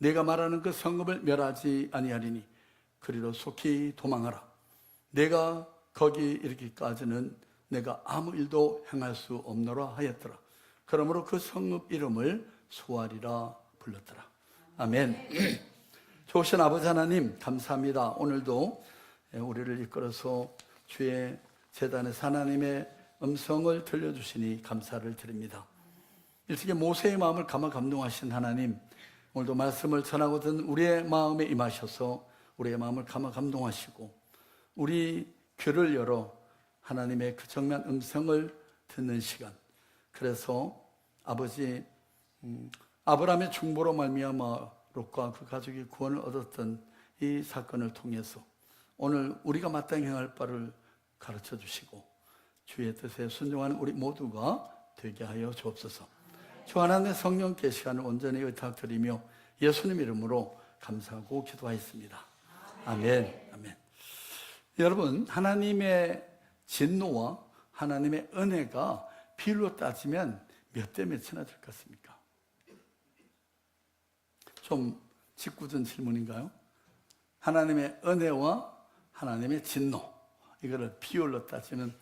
내가 말하는 그 성읍을 멸하지 아니하리니 그리로 속히 도망하라. 내가 거기 이르기까지는 내가 아무 일도 행할 수 없노라 하였더라. 그러므로 그 성읍 이름을 소알이라 불렀더라. 아멘. 좋으신 아버지 하나님 감사합니다. 오늘도 우리를 이끌어서 주의 제단에 하나님의 음성을 들려주시니 감사를 드립니다. 일찍이 모세의 마음을 감화 감동하신 하나님, 오늘도 말씀을 전하거든 우리의 마음에 임하셔서 우리의 마음을 감화 감동하시고 우리 귀를 열어 하나님의 그 정면 음성을 듣는 시간. 그래서 아버지, 아브라함의 중보로 말미암아 롯과 그 가족이 구원을 얻었던 이 사건을 통해서 오늘 우리가 마땅히 행할 바를 가르쳐 주시고 주의 뜻에 순종하는 우리 모두가 되게 하여 주옵소서. 주 하나님의 성령께 시간을 온전히 의탁드리며 예수님 이름으로 감사하고 기도하였습니다. 아멘. 아멘. 여러분, 하나님의 진노와 하나님의 은혜가 비율로 따지면 몇 대 몇이나 될 것 같습니까? 좀 짓궂은 질문인가요? 하나님의 은혜와 하나님의 진노, 이거를 비율로 따지면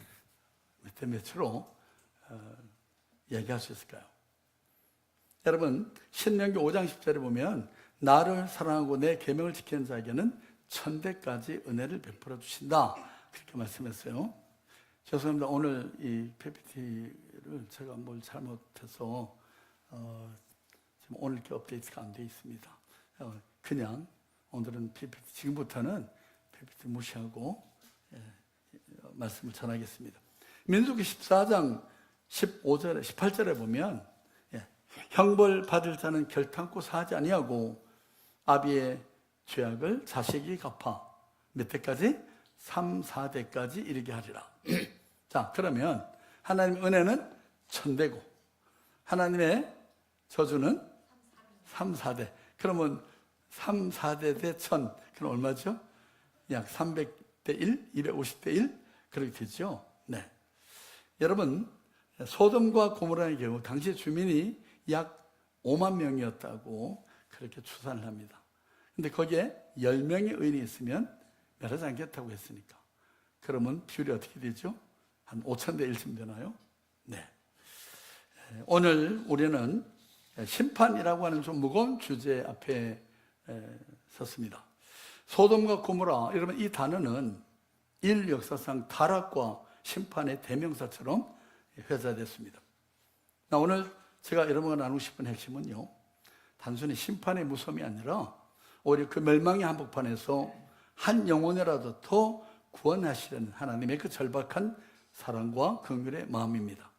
몇 대 몇으로 얘기할 수 있을까요? 여러분, 신명기 5장 10절에 보면 나를 사랑하고 내 계명을 지키는 자에게는 1000대까지 은혜를 베풀어 주신다, 그렇게 말씀했어요. 죄송합니다. 오늘 이 PPT를 제가 뭘 잘못해서 지금 오늘 게 업데이트가 안 되어 있습니다. 그냥 오늘은 PPT, 지금부터는 PPT 무시하고 말씀을 전하겠습니다. 민수기 14장 15절에 18절에 보면 형벌 받을 자는 결탄코 사하지 아니하고 아비의 죄악을 자식이 갚아 몇 대까지? 3, 4대까지 이르게 하리라. 자, 그러면 하나님의 은혜는 1000대고 하나님의 저주는 3, 4대. 그러면 3, 4대 대 1000, 그럼 얼마죠? 약 300대 1, 250대 1 그렇게 되죠. 네. 여러분, 소돔과 고모라의 경우 당시 주민이 약 5만 명이었다고 그렇게 추산을 합니다. 근데 거기에 10명의 의인이 있으면 멸하지 않겠다고 했으니까 그러면 비율이 어떻게 되죠? 한 5000대 1쯤 되나요? 네. 오늘 우리는 심판이라고 하는 좀 무거운 주제 앞에 섰습니다. 소돔과 고모라, 여러분 이 단어는 인류 역사상 타락과 심판의 대명사처럼 회자됐습니다. 오늘 제가 여러분과 나누고 싶은 핵심은요, 단순히 심판의 무서움이 아니라 오히려 그 멸망의 한복판에서 한 영혼이라도 더 구원하시려는 하나님의 그 절박한 사랑과 긍휼의 마음입니다.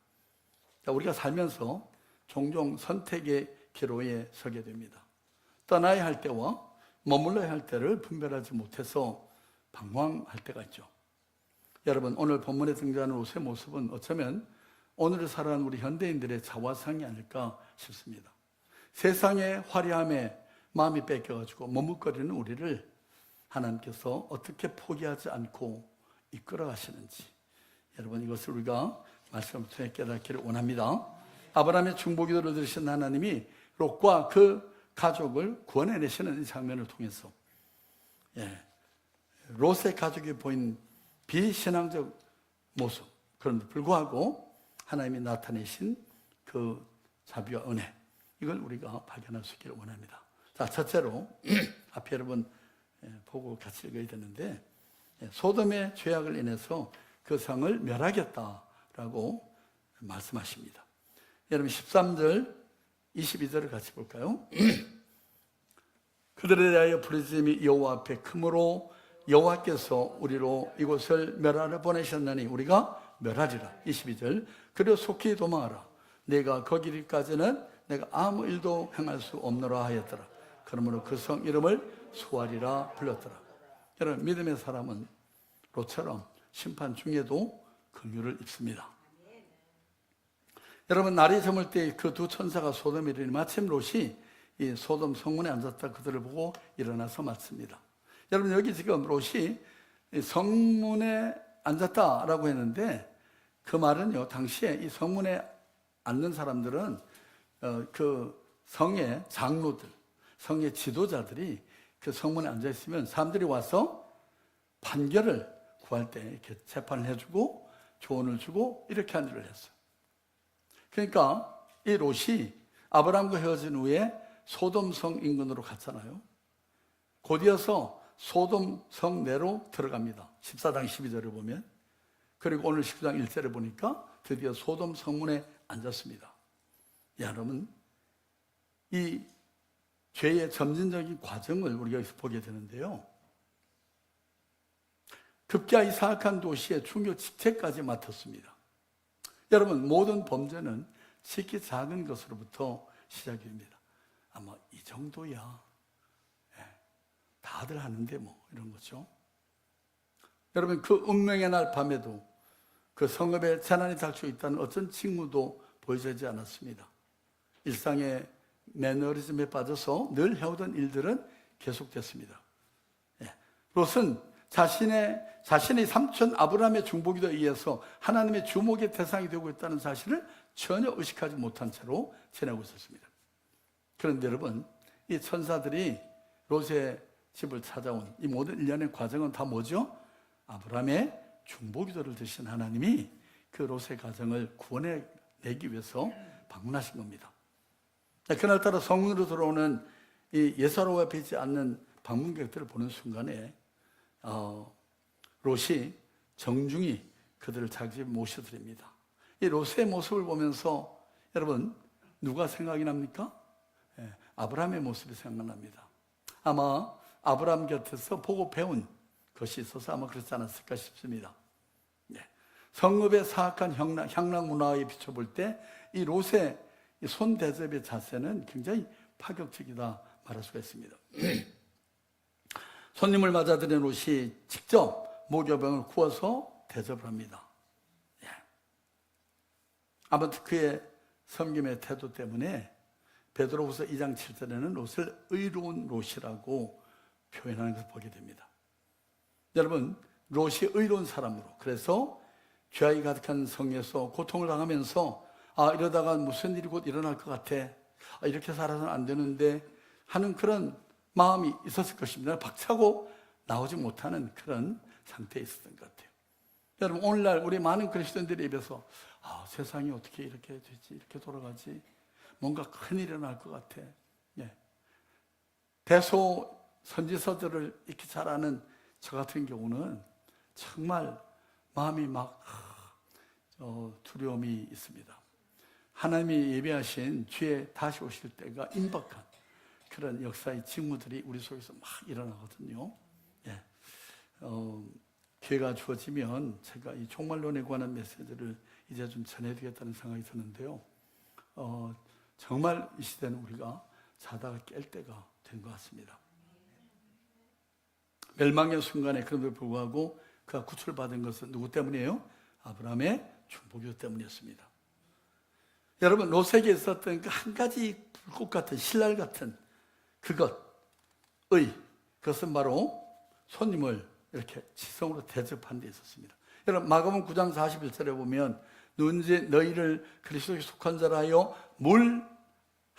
우리가 살면서 종종 선택의 기로에 서게 됩니다. 떠나야 할 때와 머물러야 할 때를 분별하지 못해서 방황할 때가 있죠. 여러분, 오늘 본문에 등장하는 롯의 모습은 어쩌면 오늘을 살아가는 우리 현대인들의 자화상이 아닐까 싶습니다. 세상의 화려함에 마음이 뺏겨가지고 머뭇거리는 우리를 하나님께서 어떻게 포기하지 않고 이끌어 가시는지, 여러분 이것을 우리가 말씀을 통해 깨닫기를 원합니다. 아브라함의 중보기도를 들으신 하나님이 롯과 그 가족을 구원해내시는 이 장면을 통해서 롯의 가족이 보인 비신앙적 모습, 그런데 불구하고 하나님이 나타내신 그 자비와 은혜, 이걸 우리가 발견할 수 있기를 원합니다. 자, 첫째로 앞에 여러분 보고 같이 읽어야 되는데, 소돔의 죄악을 인해서 그 성을 멸하겠다라고 말씀하십니다. 여러분 13절 22절을 같이 볼까요? 그들에 대하여 부르짖음이 여호와 앞에 크므로 여호와께서 우리로 이곳을 멸하러 보내셨나니 우리가 멸하리라. 22절, 그리고 속히 도망하라. 내가 거기까지는 내가 아무 일도 행할 수 없노라 하였더라. 그러므로 그 성 이름을 소알이라 불렀더라. 여러분, 믿음의 사람은 롯처럼 심판 중에도 긍휼을 입습니다. 여러분, 날이 저물 때 그 두 천사가 소돔에 이르니 마침 롯이 이 소돔 성문에 앉았다 그들을 보고 일어나서 맞습니다. 여러분, 여기 지금 롯이 성문에 앉았다라고 했는데 그 말은요, 당시에 이 성문에 앉는 사람들은 그 성의 장로들, 성의 지도자들이 그 성문에 앉아 있으면 사람들이 와서 판결을 구할 때 이렇게 재판을 해주고 조언을 주고 이렇게 한 일을 했어요. 그러니까 이 롯이 아브라함과 헤어진 후에 소돔성 인근으로 갔잖아요. 곧이어서 소돔성 내로 들어갑니다. 14장 12절을 보면. 그리고 오늘 19장 1절에 보니까 드디어 소돔 성문에 앉았습니다. 여러분, 이 죄의 점진적인 과정을 우리가 여기서 보게 되는데요. 급기야 이 사악한 도시의 중요 직책까지 맡았습니다. 여러분, 모든 범죄는 쉽게 작은 것으로부터 시작이 됩니다. 아마 이 정도야. 다들 하는데 뭐 이런 거죠. 여러분, 그 운명의 날 밤에도 그 성읍에 재난이 닥쳐 있다는 어떤 징후도 보여지지 않았습니다. 일상의 매너리즘에 빠져서 늘 해오던 일들은 계속됐습니다. 롯은 자신의 삼촌 아브라함의 중보기도에 의해서 하나님의 주목의 대상이 되고 있다는 사실을 전혀 의식하지 못한 채로 지내고 있었습니다. 그런데 여러분, 이 천사들이 롯의 집을 찾아온 이 모든 일련의 과정은 다 뭐죠? 아브라함의 중보기도를 드신 하나님이 그 롯의 가정을 구원해내기 위해서 방문하신 겁니다. 그날따라 성문으로 들어오는 이 예사로워 보이지 않는 방문객들을 보는 순간에 롯이 정중히 그들을 자기 집에 모셔드립니다. 이 롯의 모습을 보면서 여러분, 누가 생각이 납니까? 아브라함의 모습이 생각납니다. 아마 아브라함 곁에서 보고 배운 것이 있어서 아마 그렇지 않았을까 싶습니다. 성읍의 사악한 향락 문화에 비춰볼 때 이 롯의 손대접의 자세는 굉장히 파격적이다 말할 수가 있습니다. 손님을 맞아들인 롯이 직접 모교병을 구워서 대접을 합니다. 아무튼 그의 섬김의 태도 때문에 베드로후서 2장 7절에는 롯을 의로운 롯이라고 표현하는 것을 보게 됩니다. 여러분, 롯이 의로운 사람으로, 그래서 죄악이 가득한 성에서 고통을 당하면서 이러다가 무슨 일이 곧 일어날 것 같아, 이렇게 살아서는 안 되는데 하는 그런 마음이 있었을 것입니다. 박차고 나오지 못하는 그런 상태에 있었던 것 같아요. 여러분, 오늘날 우리 많은 그리스도인들의 입에서 세상이 어떻게 이렇게 되지, 이렇게 돌아가지, 뭔가 큰일이 일어날 것 같아. 대소 선지서들을 이렇게 잘 아는 저 같은 경우는 정말 마음이 막 두려움이 있습니다. 하나님이 예비하신 주에 다시 오실 때가 임박한 그런 역사의 징후들이 우리 속에서 막 일어나거든요. 기회가 주어지면 제가 이 종말론에 관한 메시지를 이제 좀 전해드리겠다는 생각이 드는데요. 정말 이 시대는 우리가 자다가 깰 때가 된 것 같습니다. 멸망의 순간에 그럼에도 불구하고 그가 구출받은 것은 누구 때문이에요? 아브라함의 중보기도 때문이었습니다. 여러분, 롯에게 있었던 그 한 가지 불꽃 같은, 신랄 같은 그것은 바로 손님을 이렇게 지성으로 대접하는 데 있었습니다. 여러분, 마가복음 9장 41절에 보면 누군지 너희를 그리스도에 속한 자라 하여 물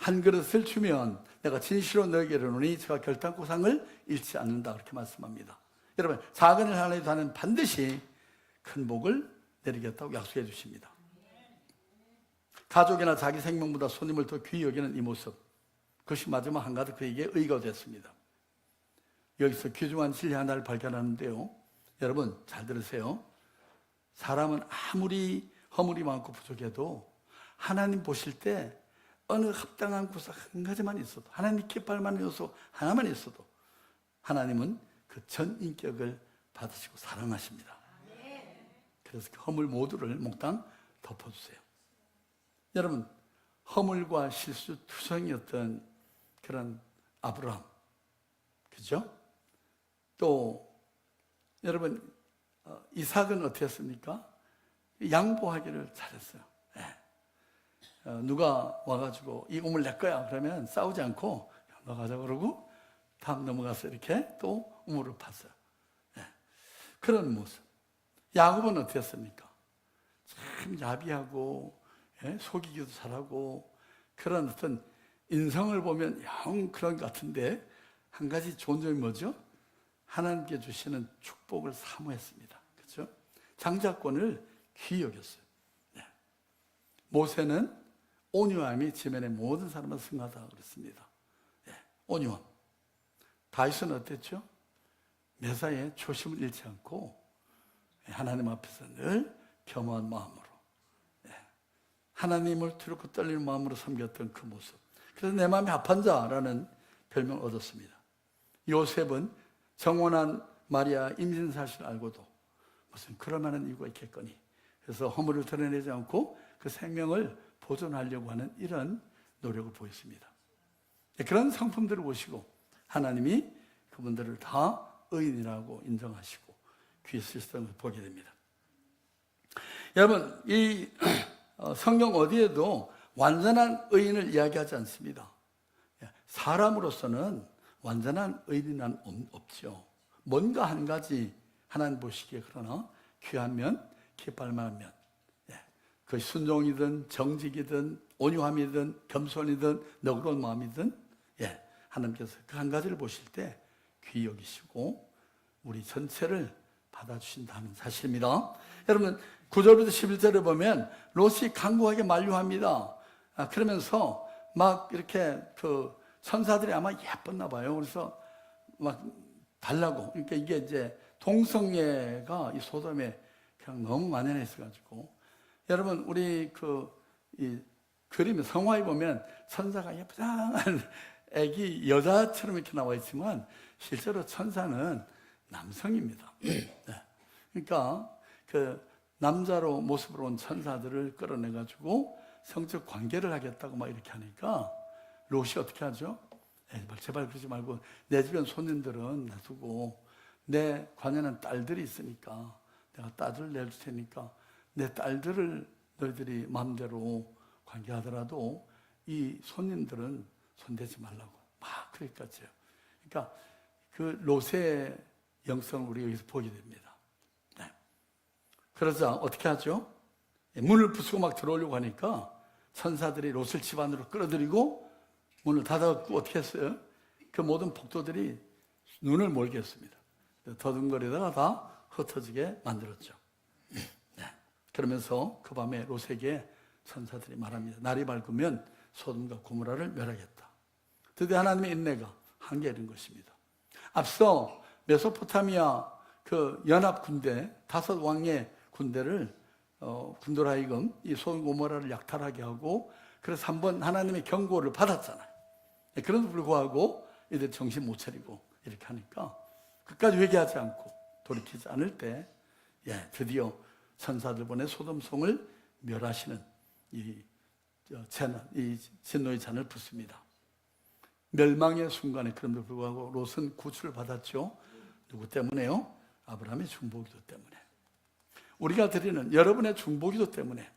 한 그릇을 주면 내가 진실로 너에게 이르노니 제가 결단코 상을 잃지 않는다, 그렇게 말씀합니다. 여러분, 작은 일 하나에도 하나님 반드시 큰 복을 내리겠다고 약속해 주십니다. 가족이나 자기 생명보다 손님을 더 귀히 여기는 이 모습, 그것이 마지막 한가득 그에게 의가 됐습니다. 여기서 귀중한 진리 하나를 발견하는데요, 여러분 잘 들으세요. 사람은 아무리 허물이 많고 부족해도 하나님 보실 때 어느 합당한 구석 한 가지만 있어도, 하나님 기뻐할 만한 요소 하나만 있어도 하나님은 그 전 인격을 받으시고 사랑하십니다. 그래서 그 허물 모두를 몽땅 덮어주세요. 여러분, 허물과 실수 투성이었던 그런 아브라함, 그죠? 또 여러분, 이삭은 어땠습니까? 양보하기를 잘했어요. 누가 와가지고 이 우물 내 거야 그러면 싸우지 않고 넘어가자 그러고 다음 넘어가서 이렇게 또 우물을 팠어요. 그런 모습. 야곱은 어땠습니까? 참 야비하고 속이기도 잘하고 그런 어떤 인성을 보면 영 그런 것 같은데 한 가지 좋은 점이 뭐죠? 하나님께 주시는 축복을 사모했습니다. 그렇죠? 장자권을 귀히 여겼어요. 네. 모세는 온유함이 지면의 모든 사람을 승하다 그랬습니다. 네. 온유함. 다윗은 어땠죠? 매사에 초심을 잃지 않고 하나님 앞에서 늘 겸허한 마음으로 하나님을 두렵고 떨리는 마음으로 섬겼던 그 모습. 그래서 내 마음이 합한 자라는 별명을 얻었습니다. 요셉은 정원한 마리아 임신 사실을 알고도 무슨 그럴 만한 이유가 있겠거니. 그래서 허물을 드러내지 않고 그 생명을 보존하려고 하는 이런 노력을 보였습니다. 그런 성품들을 보시고 하나님이 그분들을 다 의인이라고 인정하시고 귀히 쓰셨다는 것을 보게 됩니다. 여러분, 이 성경 어디에도 완전한 의인을 이야기하지 않습니다. 사람으로서는 완전한 의인은 없죠. 뭔가 한 가지 하나님 보시기에 그러나 귀한 면, 기뻐할 만한 면, 그 순종이든 정직이든 온유함이든 겸손이든 너그러운 마음이든 하나님께서 그 한 가지를 보실 때 귀히 여기시고 우리 전체를 받아주신다는 사실입니다. 여러분 9절부터 11절에 보면 롯이 강구하게 만류합니다. 그러면서 막 이렇게 그 천사들이 아마 예뻤나 봐요. 그래서 막 달라고. 그러니까 이게 이제 동성애가 이 소돔에 그냥 너무 만연해 있어가지고 여러분 우리 이 그림 성화에 보면 천사가 예쁘장한 애기 여자처럼 이렇게 나와 있지만 실제로 천사는 남성입니다. 그러니까 그 남자로 모습으로 온 천사들을 끌어내가지고 성적 관계를 하겠다고 막 이렇게 하니까 롯이 어떻게 하죠? 제발 그러지 말고 내 주변 손님들은 놔두고 내 관여는 딸들이 있으니까 내가 딸들을 내줄 테니까 내 딸들을 너희들이 마음대로 관계하더라도 이 손님들은 손대지 말라고 막 그랬겠죠. 그러니까 그 롯의 영성을 우리가 여기서 보게 됩니다. 그러자 어떻게 하죠? 문을 부수고 막 들어오려고 하니까 천사들이 롯을 집 안으로 끌어들이고 문을 닫아갖고 어떻게 했어요? 그 모든 복도들이 눈을 멀게 했습니다. 더듬거리다가 다 흩어지게 만들었죠. 그러면서 그 밤에 롯에게 천사들이 말합니다. 날이 밝으면 소돔과 고모라를 멸하겠다. 드디어 하나님의 인내가 한계 이른 것입니다. 앞서 메소포타미아 그 연합 군대 5 왕의 군대를 군대로 하여금 이 소돔 고모라를 약탈하게 하고 그래서 한번 하나님의 경고를 받았잖아요. 그런데도 불구하고 이들 정신 못 차리고 이렇게 하니까 끝까지 회개하지 않고 돌이키지 않을 때 드디어 천사들 보내 소돔성을 멸하시는 이 진노의 잔을 붓습니다. 멸망의 순간에 그럼에도 불구하고 롯은 구출을 받았죠. 누구 때문에요? 아브라함의 중보기도 때문에. 우리가 드리는 여러분의 중보기도 때문에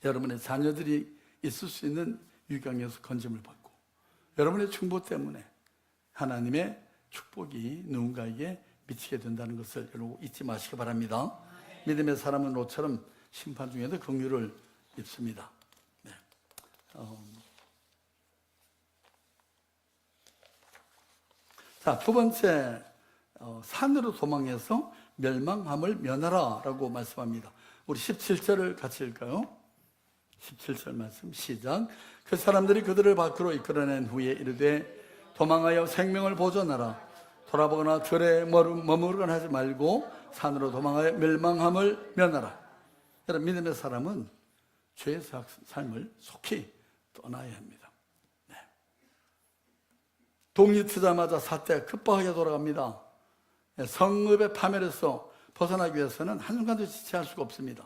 여러분의 자녀들이 있을 수 있는 유경에서 건짐을 받고 여러분의 중보 때문에 하나님의 축복이 누군가에게 미치게 된다는 것을 여러분 잊지 마시기 바랍니다. 믿음의 사람은 롯처럼 심판 중에도 긍휼을 입습니다. 자, 두 번째, 산으로 도망해서 멸망함을 면하라 라고 말씀합니다. 우리 17절을 같이 읽을까요? 17절 말씀 시작. 그 사람들이 그들을 밖으로 이끌어낸 후에 이르되 도망하여 생명을 보존하라. 돌아보거나 들에 머무르거나 하지 말고 산으로 도망하여 멸망함을 면하라. 여러분 믿음의 사람은 죄의 삶을 속히 떠나야 합니다. 동이 트자마자 사태가 급박하게 돌아갑니다. 성읍의 파멸에서 벗어나기 위해서는 한순간도 지체할 수가 없습니다.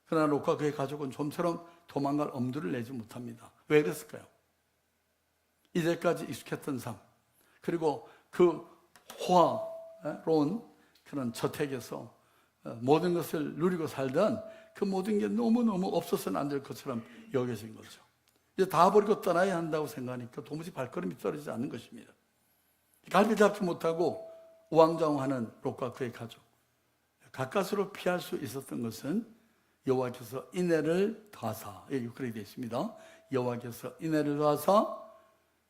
그러나 롯과 그의 가족은 좀처럼 도망갈 엄두를 내지 못합니다. 왜 그랬을까요? 이제까지 익숙했던 삶, 그리고 그 호화로운 그런 저택에서 모든 것을 누리고 살던 그 모든 게 너무너무 없어서는 안 될 것처럼 여겨진 거죠. 이제 다 버리고 떠나야 한다고 생각하니까 도무지 발걸음이 떨어지지 않는 것입니다. 갈피 잡지 못하고 우왕좌왕하는 롯과 그의 가족. 가까스로 피할 수 있었던 것은 여호와께서 인애를 더하사, 여기 그렇게 되어 있습니다. 여호와께서 인애를 도와서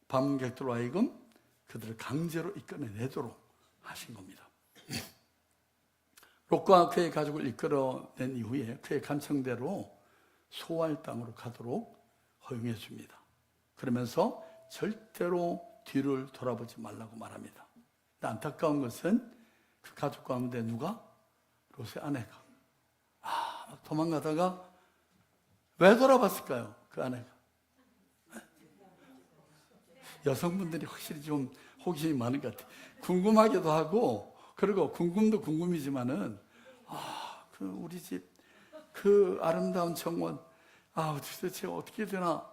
방문객들로 하여금 그들을 강제로 이끌어내도록 하신 겁니다. 롯과 그의 가족을 이끌어낸 이후에 그의 간청대로 소알 땅으로 가도록 허용해 줍니다. 그러면서 절대로 뒤를 돌아보지 말라고 말합니다. 안타까운 것은 그 가족 가운데 누가? 롯의 아내가 도망가다가 왜 돌아봤을까요? 그 아내가. 여성분들이 확실히 좀 호기심이 많은 것 같아요. 궁금하기도 하고, 그리고 궁금도 궁금이지만은, 우리 집, 그 아름다운 정원, 도대체 어떻게 되나,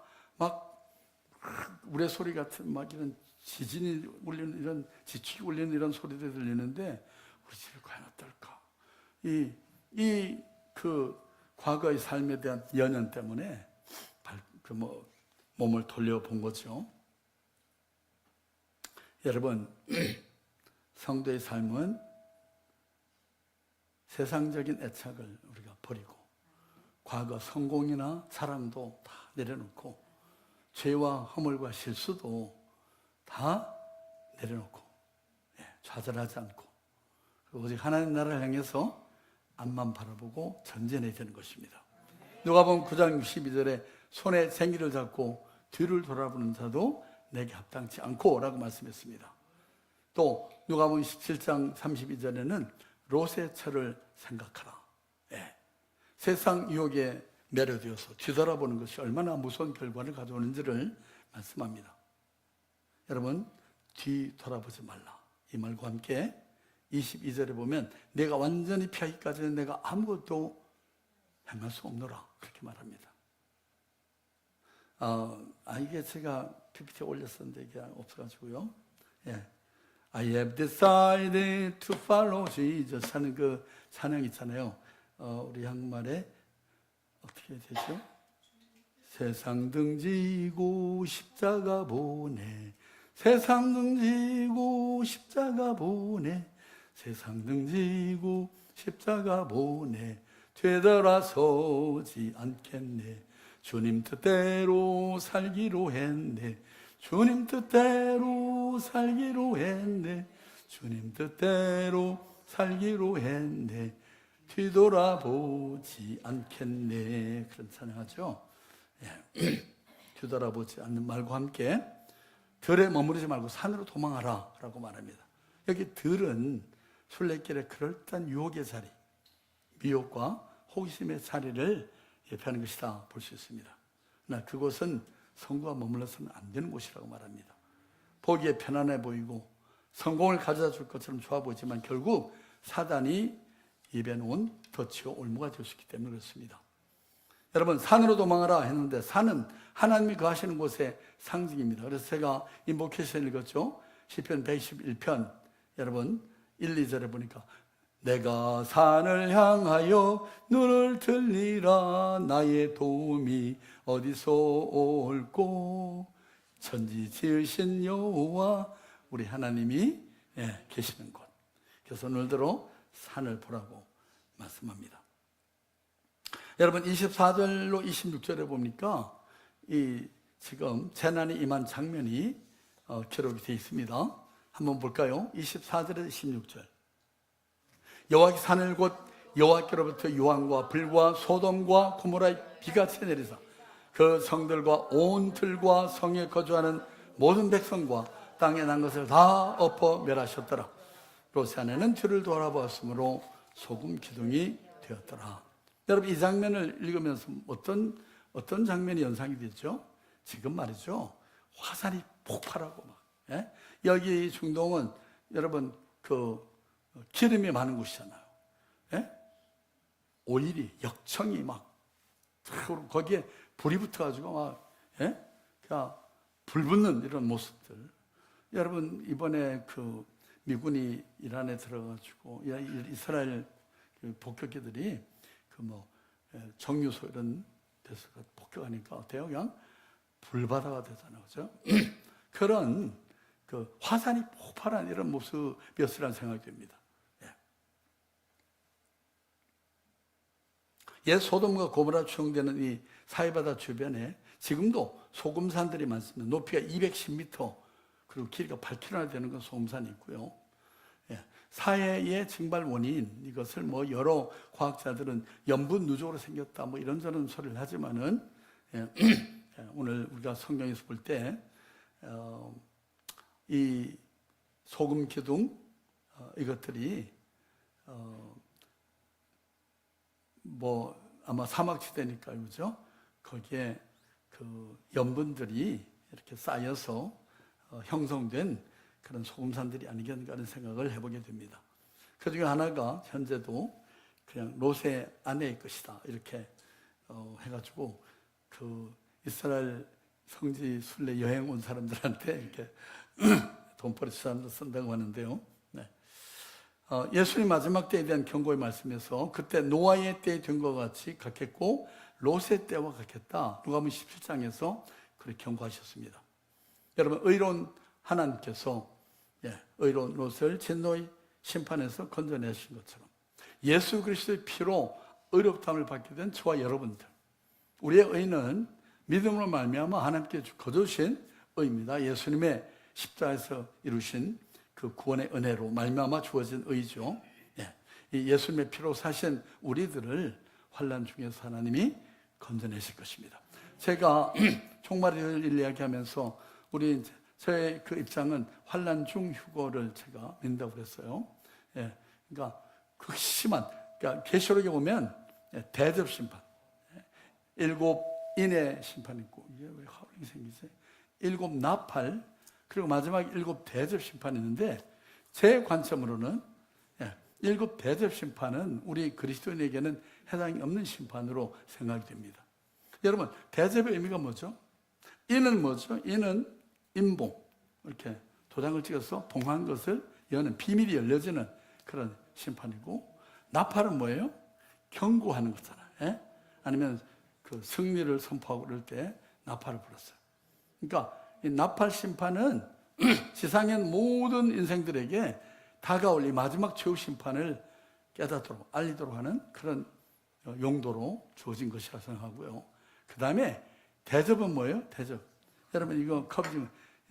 우레 소리 같은, 이런 지진이 울리는, 이런, 지축이 울리는 이런 소리들이 들리는데, 우리 집이 과연 어떨까? 그 과거의 삶에 대한 연연 때문에, 몸을 돌려본 거죠. 여러분, 성도의 삶은 세상적인 애착을 우리가 버리고 과거 성공이나 사랑도 다 내려놓고 죄와 허물과 실수도 다 내려놓고 좌절하지 않고 오직 하나님 나라를 향해서 앞만 바라보고 전진해야 되는 것입니다. 누가복음 9장 62절에 손에 생기를 잡고 뒤를 돌아보는 자도 내게 합당치 않고 라고 말씀했습니다. 또 누가복음 17장 32절에는 롯의 처를 생각하라. 세상 유혹에 매료되어서 뒤돌아보는 것이 얼마나 무서운 결과를 가져오는지를 말씀합니다. 여러분, 뒤돌아보지 말라. 이 말과 함께 22절에 보면 내가 완전히 피하기까지는 내가 아무것도 행할 수 없노라. 그렇게 말합니다. 이게 제가 PPT에 올렸었는데 이게 없어가지고요. I have decided to follow Jesus 하는 그 찬양 있잖아요. 우리 한국말에 어떻게 되죠? 세상 등지고 십자가 보내, 세상 등지고 십자가 보내, 세상 등지고 십자가 보내, 되돌아서지 않겠네. 주님 뜻대로 살기로 했네. 주님 뜻대로 살기로 했네. 주님 뜻대로 살기로 했네. 뒤돌아보지 않겠네. 그런 찬양하죠. 뒤돌아보지 않는 말과 함께 들에 머무르지 말고 산으로 도망하라 라고 말합니다. 여기 들은 순례길의 그럴듯한 유혹의 자리, 미혹과 호기심의 자리를 예표하는 것이다 볼 수 있습니다. 그러나 그곳은 성도가 머물러서는 안 되는 곳이라고 말합니다. 보기에 편안해 보이고 성공을 가져다 줄 것처럼 좋아 보이지만 결국 사단이 입에 놓은 덫이요 올무가 될 수 있기 때문에 그렇습니다. 여러분, 산으로 도망하라 했는데 산은 하나님이 거하시는 곳의 상징입니다. 그래서 제가 인보케이션 읽었죠. 시편 121편 여러분 1, 2절에 보니까 내가 산을 향하여 눈을 들리라. 나의 도움이 어디서 올꼬. 천지 지으신 여호와 우리 하나님이 계시는 곳. 그래서 오늘대로 산을 보라고 말씀합니다. 여러분 24절로 26절에 보니까 지금 재난이 임한 장면이 기록이 되어 있습니다. 한번 볼까요? 24절에서 26절. 여호와께서 하늘 곧 여호와께로부터 유황과 불과 소돔과 고모라의 비같이 내리사 그 성들과 온 들과 성에 거주하는 모든 백성과 땅에 난 것을 다 엎어 멸하셨더라. 롯의 아내는 뒤를 돌아보았으므로 소금 기둥이 되었더라. 여러분, 이 장면을 읽으면서 어떤 장면이 연상이 되죠? 지금 말이죠. 화산이 폭발하고 여기 중동은 여러분 기름이 많은 곳이잖아요. 오일이 역청이 거기에 불이 붙어가지고 불 붙는 이런 모습들. 여러분 이번에 미군이 이란에 들어가지고 이스라엘 폭격기들이 정유소 이런 데서 폭격하니까 어때요? 그냥 불바다가 되잖아요, 그죠? 그런 화산이 폭발한 이런 모습이었으라는 생각이 듭니다. 옛 소돔과 고모라 추정되는 이 사해바다 주변에 지금도 소금산들이 많습니다. 높이가 210m, 그리고 길이가 8km나 되는 건 소금산이 있고요. 사해의 증발 원인, 이것을 뭐 여러 과학자들은 염분 누적으로 생겼다 뭐 이런저런 소리를 하지만은 오늘 우리가 성경에서 볼 때 이 소금 기둥 이것들이 뭐 아마 사막지대니까요, 그죠? 거기에 그 염분들이 이렇게 쌓여서 형성된 그런 소금산들이 아니겠는가 하는 생각을 해보게 됩니다. 그 중에 하나가 현재도 그냥 로세 안에의 것이다 이렇게 해가지고 그 이스라엘 성지 순례 여행 온 사람들한테 이렇게 돈벌이 사람들 쓴다고 하는데요. 네. 예수님 마지막 때에 대한 경고의 말씀에서 그때 노아의 때에 된 것 같이 같겠고 롯의 때와 같겠다. 누가복음 17장에서 그렇게 경고하셨습니다. 여러분, 의로운 하나님께서 의로운 롯을 진노의 심판에서 건져내신 것처럼 예수 그리스도의 피로 의롭다함을 받게 된 저와 여러분들, 우리의 의는 믿음으로 말미암아 하나님께 거두신 의입니다. 예수님의 십자가에서 이루신 그 구원의 은혜로 말미암아 주어진 의죠. 이 예수님의 피로 사신 우리들을 환난 중에서 하나님이 건져내실 것입니다. 제가 종말을 이야기하면서 저의 그 입장은 환난 중 휴거를 제가 믿는다고 그랬어요. 그러니까 극심한, 그러니까 계시록에 보면 대접 심판, 7인의 심판이 있고, 이게 왜 하울링이 생기지? 7 나팔, 그리고 마지막 7 대접 심판이 있는데, 제 관점으로는 7 대접 심판은 우리 그리스도인에게는 해당이 없는 심판으로 생각이 됩니다. 여러분, 대접의 의미가 뭐죠? 이는 뭐죠? 이는 임봉, 이렇게 도장을 찍어서 봉한 것을 여는, 비밀이 열려지는 그런 심판이고, 나팔은 뭐예요? 경고하는 거잖아요. 아니면 그 승리를 선포하고 그럴 때 나팔을 불었어요. 그러니까 이 나팔 심판은 지상의 모든 인생들에게 다가올 이 마지막 최후 심판을 깨닫도록 알리도록 하는 그런 용도로 주어진 것이라 생각하고요. 그 다음에 대접은 뭐예요? 대접. 여러분, 이거 컵이지만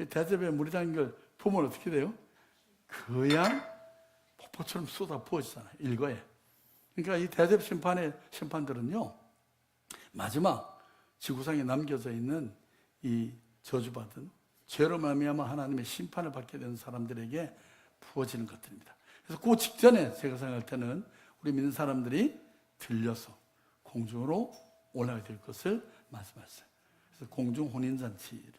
대접에 물이 담긴 걸 부으면 어떻게 돼요? 그냥 폭포처럼 쏟아 부어지잖아요, 일거에. 그러니까 이 대접 심판의 심판들은요, 마지막 지구상에 남겨져 있는 이 저주받은 죄로 말미암아 하나님의 심판을 받게 되는 사람들에게 부어지는 것들입니다. 그래서 그 직전에 제가 생각할 때는 우리 믿는 사람들이 들려서 공중으로 올라가게 될 것을 말씀하셨어요. 그래서 공중 혼인잔치를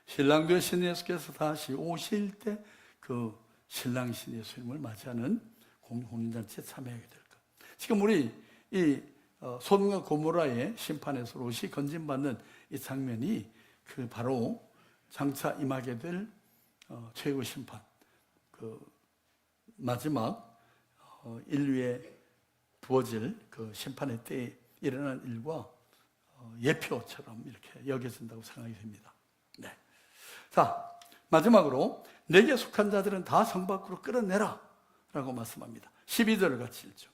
신랑 되신 예수께서 다시 오실 때 그 신랑이신 예수님을 맞이하는 공중 혼인잔치에 참여하게 될 것. 지금 우리 이 소돔과 고모라의 심판에서 롯이 건진받는 이 장면이 그 바로 장차 임하게 될 최후 심판, 그 마지막 인류에 부어질 그 심판의 때에 일어날 일과 예표처럼 이렇게 여겨진다고 생각이 됩니다. 네. 자, 마지막으로 내게 속한 자들은 다 성 밖으로 끌어내라 라고 말씀합니다. 12절을 같이 읽죠.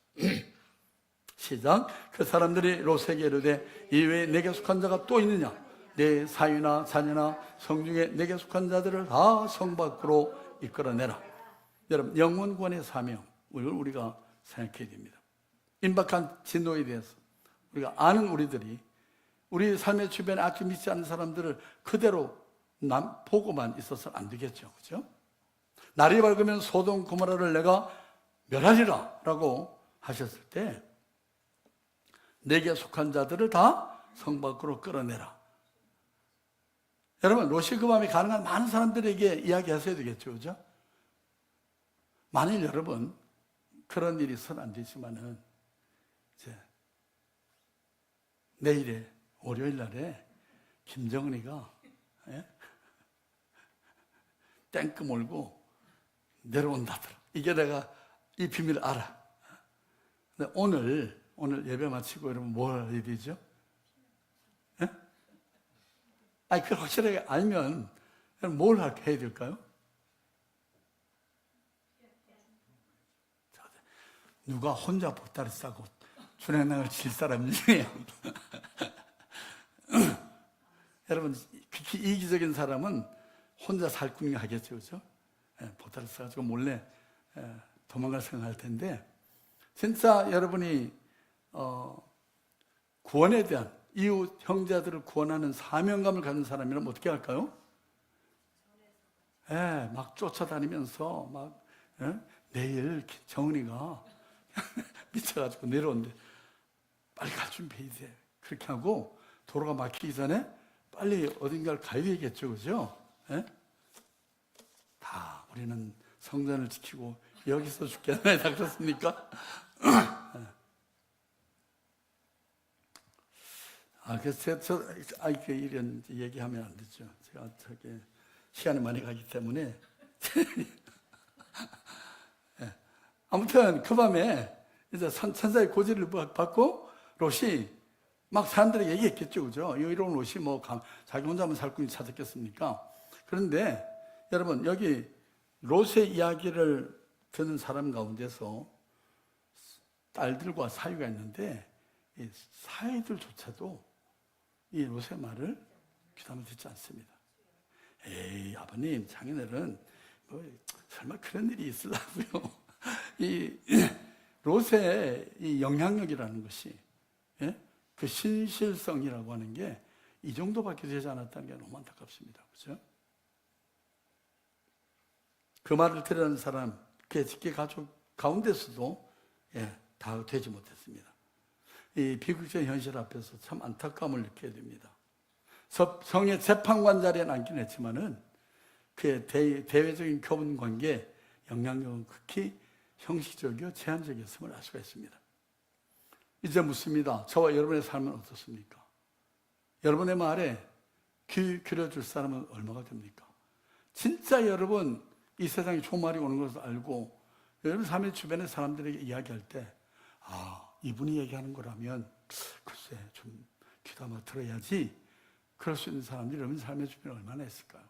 시작. 그 사람들이 롯에게 이르되 이외에 내게 속한 자가 또 있느냐? 내 사위나 자녀나 성중에 내게 속한 자들을 다 성 밖으로 이끌어내라. 여러분, 영혼 구원의 사명을 우리가 생각해야 됩니다. 임박한 진노에 대해서 우리가 아는 우리들이 우리 삶의 주변에 아주 믿지 않는 사람들을 그대로 보고만 있어서는 안 되겠죠. 그죠? 날이 밝으면 소돔 고모라를 내가 멸하리라 라고 하셨을 때 내게 속한 자들을 다 성 밖으로 끌어내라. 여러분, 롯이 그 밤에 가능한 많은 사람들에게 이야기하셔야 되겠죠. 그죠? 만일 여러분 그런 일이 있어는 안 되지만은 이제 내일에 월요일 날에 김정은이가 탱크 몰고 내려온다더라. 이게 내가 이 비밀을 알아. 근데 오늘 예배 마치고 여러분 뭘 해야 되죠? 아니, 그걸 확실하게 알면 뭘 해야 될까요? 누가 혼자 보따리 싸고 준행랑을 칠 사람이에요? 여러분, 특히 이기적인 사람은 혼자 살궁리 하겠죠, 그죠? 보따리 써가지고 몰래 도망갈 생각할 텐데, 진짜 여러분이 구원에 대한, 이웃 형제들을 구원하는 사명감을 가진 사람이라면 어떻게 할까요? 막 쫓아다니면서 막 내일 정은이가 미쳐가지고 내려오는데 빨리 갈 준비해야 돼. 그렇게 하고 도로가 막히기 전에 빨리 어딘가를 가야 되겠죠, 그죠? 다 우리는 성전을 지키고 여기서 죽겠네, 다 그렇습니까? 그래서 이런 얘기하면 안 되죠. 제가 시간이 많이 가기 때문에. 아무튼 그 밤에 이제 천사의 고지를 받고 롯이 막 사람들에게 얘기했겠죠, 그죠? 이런 롯이 뭐 자기 혼자만 살 꿈이 찾았겠습니까? 그런데 여러분, 여기 롯의 이야기를 듣는 사람 가운데서 딸들과 사위가 있는데 이 사위들조차도 이 롯의 말을 귀담아 듣지 않습니다. 에이, 아버님, 장인어른 뭐 설마 그런 일이 있으려고요? 이 롯의 이 영향력이라는 것이, 그 신실성이라고 하는 게 이 정도밖에 되지 않았다는 게 너무 안타깝습니다. 그렇죠? 그 말을 들은 사람, 그의 직계 가족 가운데서도 다 되지 못했습니다. 이 비극적인 현실 앞에서 참 안타까움을 느끼게 됩니다. 성의 재판관 자리에 앉긴 했지만은 그의 대외적인 교분 관계 영향력은 극히 형식적이고 제한적이었음을 알 수가 있습니다. 이제 묻습니다. 저와 여러분의 삶은 어떻습니까? 여러분의 말에 귀 기울여줄 사람은 얼마가 됩니까? 진짜 여러분 이 세상에 종말이 오는 것을 알고 여러분 삶의 주변의 사람들에게 이야기할 때 이분이 얘기하는 거라면 글쎄 좀 귀담아 들어야지, 그럴 수 있는 사람들이 여러분 삶의 주변에 얼마나 있을까요?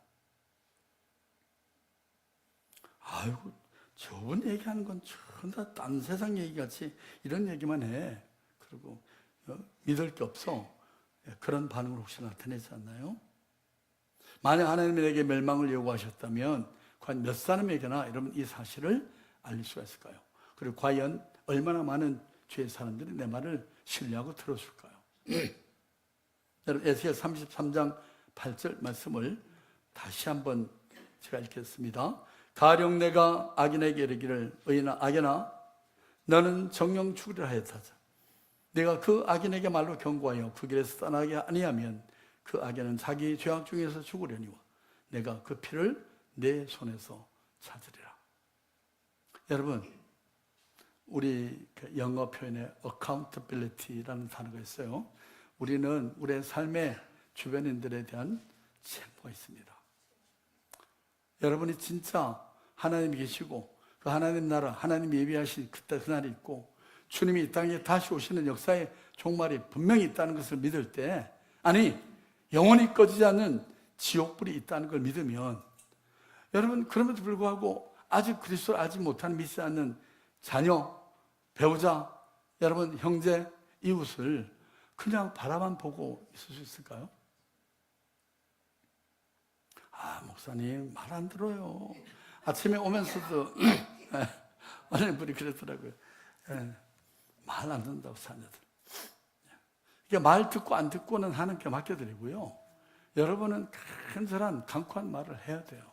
아이고, 저분 얘기하는 건 전부 딴 세상 얘기같이 이런 얘기만 해. 그리고 믿을 게 없어. 그런 반응을 혹시 나타내지 않나요? 만약 하나님에게 멸망을 요구하셨다면 과연 몇 사람에게나 여러분 이 사실을 알릴 수가 있을까요? 그리고 과연 얼마나 많은 주의 사람들이 내 말을 신뢰하고 들어줄까요? 여러분, 에스겔 33장 8절 말씀을 다시 한번 제가 읽겠습니다. 가령 내가 악인에게 이르기를 악인아 너는 정령 죽으리라 하였다자 내가 그 악인에게 말로 경고하여 그 길에서 떠나게 아니하면 그 악인은 자기 죄악 중에서 죽으려니와 내가 그 피를 내 손에서 찾으리라. 여러분, 우리 영어 표현에 accountability라는 단어가 있어요. 우리는 우리의 삶의 주변인들에 대한 책무가 있습니다. 여러분이 진짜 하나님이 계시고 그 하나님 나라, 하나님이 예비하신 그날이 있고 주님이 이 땅에 다시 오시는 역사의 종말이 분명히 있다는 것을 믿을 때, 아니 영원히 꺼지지 않는 지옥불이 있다는 걸 믿으면, 여러분 그럼에도 불구하고 아직 그리스도를 알지 못하는 믿지 않는 자녀, 배우자, 여러분 형제, 이웃을 그냥 바라만 보고 있을 수 있을까요? 목사님 말 안 들어요. 아침에 오면서도 어느 분이 그랬더라고요. 말 안 듣는다고 자녀들. 이게 말 듣고 안 듣고는 하나님께 맡겨드리고요. 여러분은 간절한 강구한 말을 해야 돼요.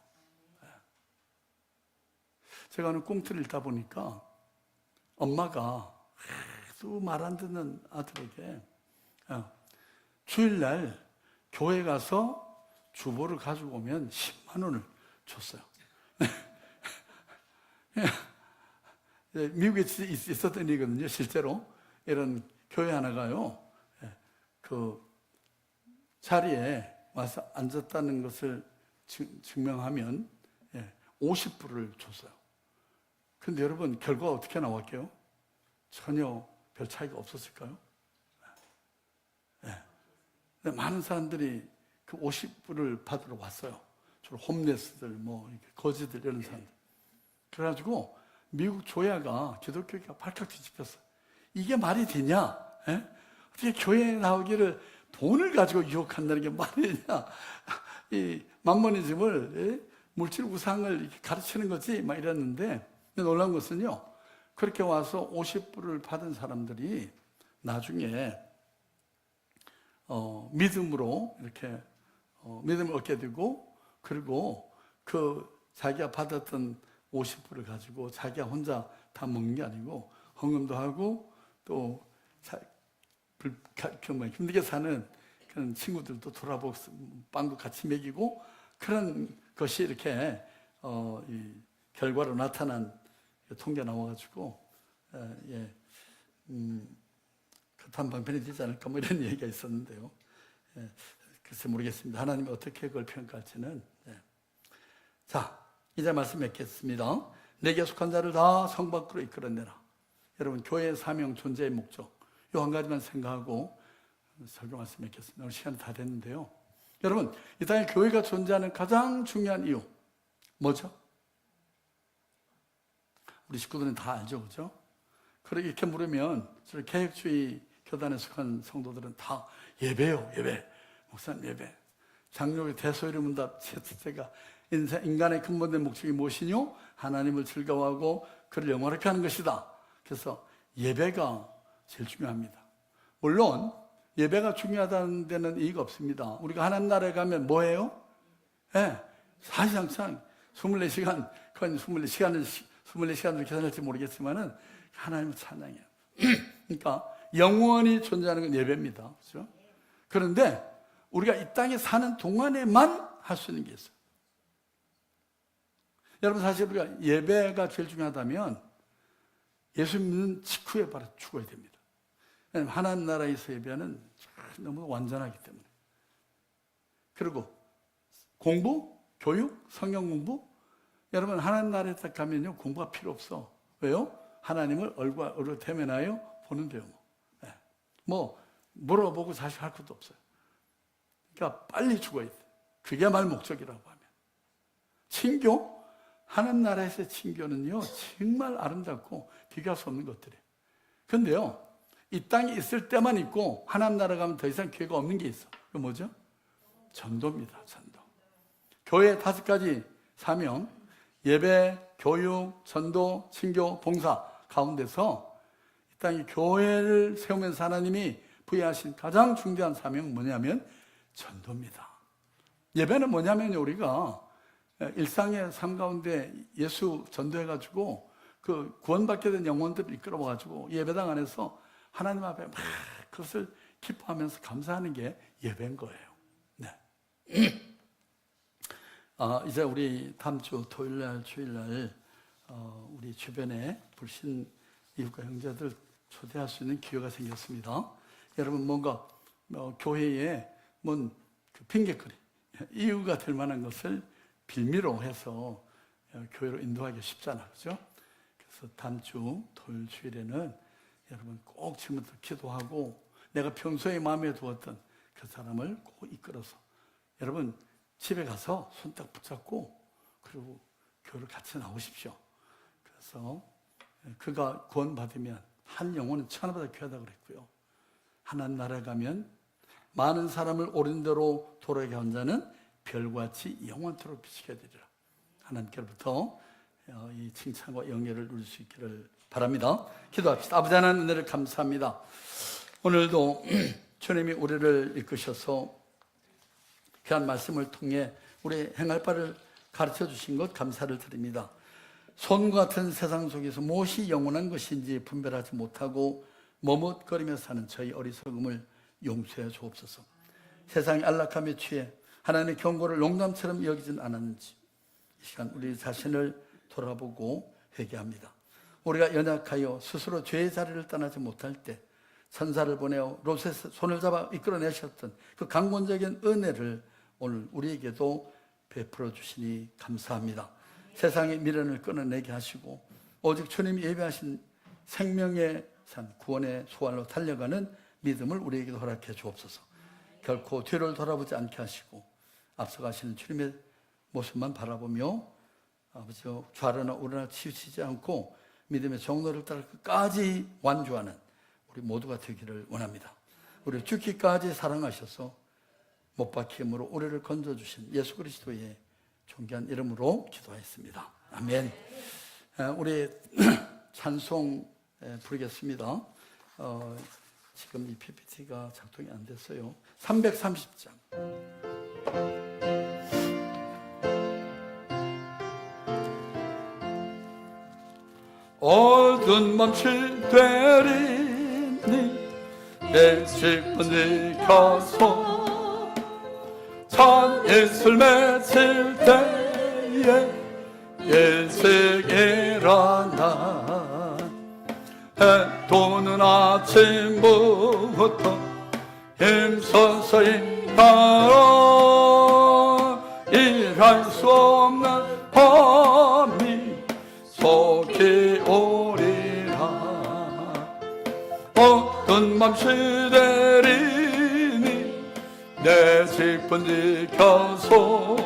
제가 오늘 꽁트를 읽다 보니까 엄마가 또 말 안 듣는 아들에게 주일날 교회 가서 주보를 가지고 오면 10만 원을 줬어요. 미국에 있었던 일이거든요. 실제로 이런 교회 하나가요, 그 자리에 와서 앉았다는 것을 증명하면 50불을 줬어요. 근데 여러분 결과가 어떻게 나왔게요? 전혀 별 차이가 없었을까요? 많은 사람들이 그 50불을 받으러 왔어요. 주로 홈레스들, 거지들 이런 사람들. 그래가지고 미국 조야가 기독교가 발칵 뒤집혔어요. 이게 말이 되냐? 어떻게 교회에 나오기를 돈을 가지고 유혹한다는 게 말이냐. 이 만모니즘을, 물질 우상을 이렇게 가르치는 거지 막 이랬는데, 놀라운 것은요, 그렇게 와서 50불을 받은 사람들이 나중에 믿음으로 이렇게 믿음을 얻게 되고, 그리고 그 자기가 받았던 50불을 가지고 자기가 혼자 다 먹는 게 아니고 헌금도 하고, 또 힘들게 사는 그런 친구들도 돌아보고 빵도 같이 먹이고, 그런 것이 이렇게 이 결과로 나타난 통계 나와가지고 그 단방편이 되지 않을까 뭐 이런 얘기가 있었는데요. 글쎄 모르겠습니다. 하나님이 어떻게 그걸 평가할지는. 자, 이제 말씀 맺겠습니다. 내게 속한 자를 다 성 밖으로 이끌어내라. 여러분, 교회의 사명, 존재의 목적, 이 한 가지만 생각하고 설교 말씀 맺겠습니다. 오늘 시간이 다 됐는데요. 여러분, 이 땅에 교회가 존재하는 가장 중요한 이유 뭐죠? 우리 식구들은 다 알죠, 그죠? 그렇게 이렇게 물으면 저희 개혁주의 교단에 속한 성도들은 다 예배요, 예배. 목사님 예배. 장로의 대소이를 문답 제가 인간의 근본된 목적이 무엇이뇨? 하나님을 즐거워하고 그를 영원하게 하는 것이다. 그래서 예배가 제일 중요합니다. 물론 예배가 중요하다는 데는 이의가 없습니다. 우리가 하나님 나라에 가면 뭐예요? 사실상 24시간, 그건 24시간으로 계산할지 모르겠지만은 하나님을 찬양해요. 그러니까 영원히 존재하는 건 예배입니다. 그렇죠? 그런데 우리가 이 땅에 사는 동안에만 할 수 있는 게 있어요. 여러분, 사실 우리가 예배가 제일 중요하다면 예수 믿는 직후에 바로 죽어야 됩니다. 왜냐하면 하나님 나라에서 예배는 너무 완전하기 때문에. 그리고 공부, 교육, 성경 공부. 여러분, 하나님 나라에 딱 가면요, 공부가 필요 없어. 왜요? 하나님을 얼굴 대면하여 보는데요. 뭐 물어보고 사실 할 것도 없어요. 그러니까 빨리 죽어야 돼. 그게 말 목적이라고 하면. 친교, 하나님 나라에서의 친교는요, 정말 아름답고 비교할 수 없는 것들이에요. 그런데요, 이 땅에 있을 때만 있고 하나님 나라 가면 더 이상 기회가 없는 게 있어. 그게 뭐죠? 전도입니다. 전도. 교회 5가지 사명, 예배, 교육, 전도, 친교, 봉사 가운데서 이 땅에 교회를 세우면서 하나님이 부여하신 가장 중대한 사명은 뭐냐면 전도입니다. 예배는 뭐냐면 우리가 일상의 삶 가운데 예수 전도해가지고 그 구원받게 된 영혼들을 이끌어와가지고 예배당 안에서 하나님 앞에 막 그것을 기뻐하면서 감사하는 게 예배인 거예요. 네. 이제 우리 다음 주 토요일날, 주일날 우리 주변에 불신 이웃과 형제들 초대할 수 있는 기회가 생겼습니다. 여러분, 뭔가 교회에 뭔 그 핑계거리, 이유가 될 만한 것을 빌미로 해서 교회로 인도하기 쉽잖아, 그죠? 그래서 다음 주 토요일, 주일에는 여러분 꼭 지금부터 기도하고 내가 평소에 마음에 두었던 그 사람을 꼭 이끌어서 여러분 집에 가서 손 딱 붙잡고 그리고 교회를 같이 나오십시오. 그래서 그가 구원받으면 한 영혼은 천하보다 귀하다고 그랬고요. 하나님 나라에 가면 많은 사람을 옳은 대로 돌아가게 한 자는 별같이 영원토록 비치게 되리라. 하나님께로부터 이 칭찬과 영예를 누릴 수 있기를 바랍니다. 기도합시다. 아버지 하나님, 은혜를 감사합니다. 오늘도 주님이 우리를 이끄셔서 귀한 말씀을 통해 우리 행할 바를 가르쳐 주신 것 감사를 드립니다. 손과 같은 세상 속에서 무엇이 영원한 것인지 분별하지 못하고 머뭇거리며 사는 저희 어리석음을 용서해 주옵소서. 세상의 안락함에 취해 하나님의 경고를 농담처럼 여기진 않았는지 이 시간 우리 자신을 돌아보고 회개합니다. 우리가 연약하여 스스로 죄의 자리를 떠나지 못할 때 천사를 보내어 롯의 손을 잡아 이끌어내셨던 그 강권적인 은혜를 오늘 우리에게도 베풀어 주시니 감사합니다. 세상의 미련을 끊어내게 하시고 오직 주님이 예배하신 생명의 산 구원의 소환으로 달려가는 믿음을 우리에게도 허락해 주옵소서. 결코 뒤를 돌아보지 않게 하시고 앞서가시는 주님의 모습만 바라보며 아버지 좌로나 우로나 치우치지 않고 믿음의 정로를 따라 끝까지 완주하는 우리 모두가 되기를 원합니다. 우리 죽기까지 사랑하셔서 못 박힘으로 우리를 건져주신 예수 그리스도의 존귀한 이름으로 기도했습니다. 아멘. 우리 찬송 부르겠습니다. 지금 이 PPT가 작동이 안 됐어요. 330장. 어두운 밤실 되리니 내 슬픈 가서 찬 예술 맺힐 때에 일찍일어나 해 도는 아침부터 힘써서 일하러 일할 수 없는 밤이 속히 오리라. 어떤 밤 시대리니 내 슬픈 지켜서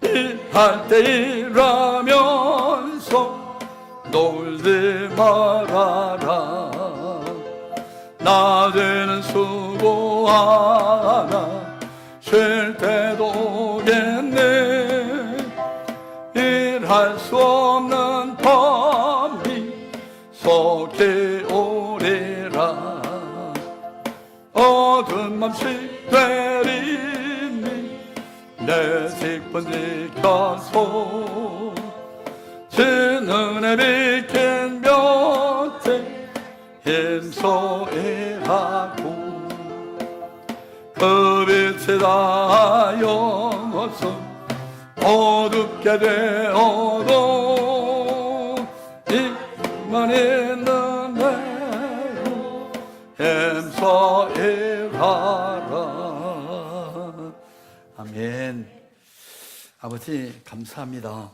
일할 때 일하면서 놀지 말아라. 낮에는 수고하나 쉴 때도 오겠네. 일할 수 없는 밤이 속히 오리라. 어두운 밤시 되리니 내 슬픈 지켜서 진은혜 비킨 곁에 힘써 일하고 그 빛이 닿아여서 어둡게 되어도 이만 있는 대로 힘써 일하라. 아멘. 아버지 감사합니다.